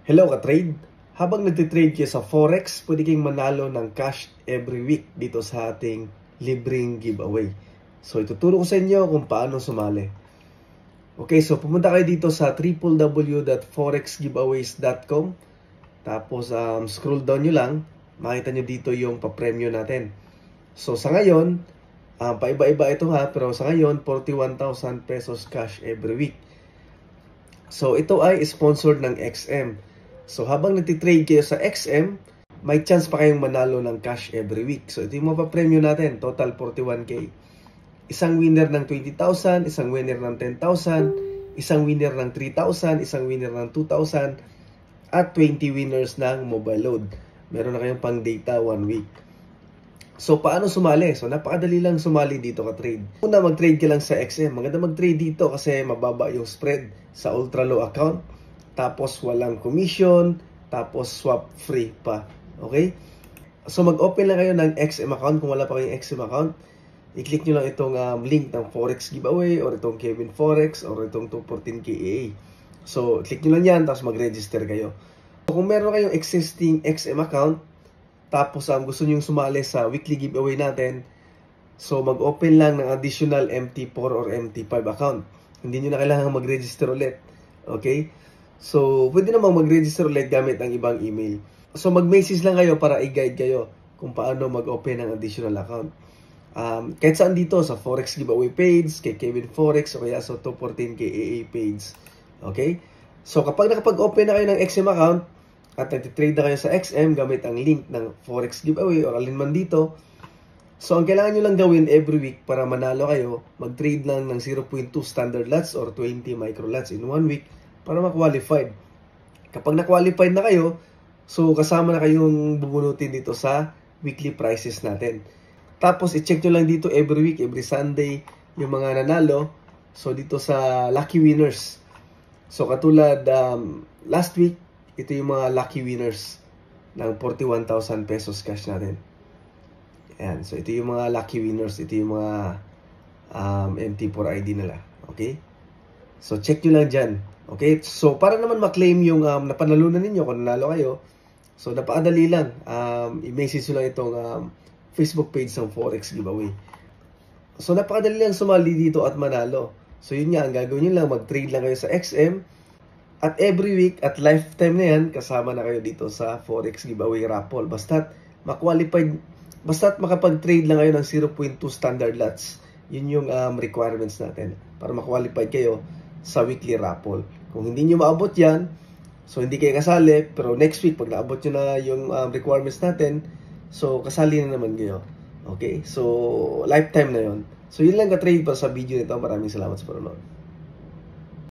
Hello ka-trade! Habang nagtitrade kayo sa Forex, pwede kayong manalo ng cash every week dito sa ating libreng giveaway. So ituturo ko sa inyo kung paano sumali. Okay, so pumunta kayo dito sa www.forexgiveaways.com. Tapos scroll down nyo lang, makita nyo dito yung pa-premyo natin. So sa ngayon, paiba-iba ito ha, pero sa ngayon 41,000 pesos cash every week. So ito ay sponsored ng XM. So habang nagtitrade kayo sa XM, may chance pa kayong manalo ng cash every week. So ito yung mapapremyo natin, total 41k. Isang winner ng 20,000, isang winner ng 10,000, isang winner ng 3,000, isang winner ng 2,000, at 20 winners ng mobile load. Meron na kayong pang data 1 week. So paano sumali? So napakadali lang sumali dito ka-trade. Una, mag-trade ka lang sa XM. Maganda mag-trade dito kasi mababa yung spread sa ultra low account. Tapos walang commission, tapos swap free pa. Okay? So mag-open lang kayo ng XM account kung wala pa kayong XM account. I-click nyo lang itong link ng Forex giveaway or itong Kevin Forex or itong 214k AA. So click nyo lang yan, tapos mag-register kayo. So, kung meron kayong existing XM account, tapos gusto nyo sumali sa weekly giveaway natin, so mag-open lang ng additional MT4 or MT5 account. Hindi nyo na kailangan mag-register ulit. Okay? So, pwede namang mag-register ulit gamit ang ibang email. So, mag-message lang kayo para i-guide kayo kung paano mag-open ng additional account. Kahit saan dito, sa Forex giveaway page, kay Kevin Forex, o kaya sa 214k AA page. Okay? So, kapag nakapag-open na kayo ng XM account, at nag-trade na kayo sa XM gamit ang link ng Forex giveaway o alinman dito, so ang kailangan nyo lang gawin every week para manalo kayo, mag-trade lang ng 0.2 standard lots or 20 micro lots in 1 week para ma-qualified. Kapag na-qualified na kayo, so kasama na kayong bubunutin dito sa weekly prices natin. Tapos i-check nyo lang dito every week, every Sunday, yung mga nanalo. So dito sa lucky winners. So katulad last week, ito yung mga lucky winners ng 41,000 pesos cash natin. Ayan. So, ito yung mga lucky winners. Ito yung mga MT4 ID nila. Okay? So, check nyo lang dyan. Okay? So, para naman maklaim yung napanalunan ninyo kung nanalo kayo, so, napakadali lang. I-message nyo lang itong Facebook page ng Forex Giveaway. So, napakadali lang sumali dito at manalo. So, yun nga. Ang gagawin nyo lang, mag-trade lang kayo sa XM. At every week, at lifetime na yan, kasama na kayo dito sa Forex Giveaway Raffle. Basta't makapag-trade lang kayo ng 0.2 standard lots. Yun yung requirements natin para ma-qualified kayo sa weekly raffle. Kung hindi nyo maabot yan, so hindi kayo kasali, pero next week, pag naabot nyo na yung requirements natin, so kasali na naman kayo. Okay? So, lifetime na yun. So, yun lang ka-trade para sa video nito. Maraming salamat sa panonood.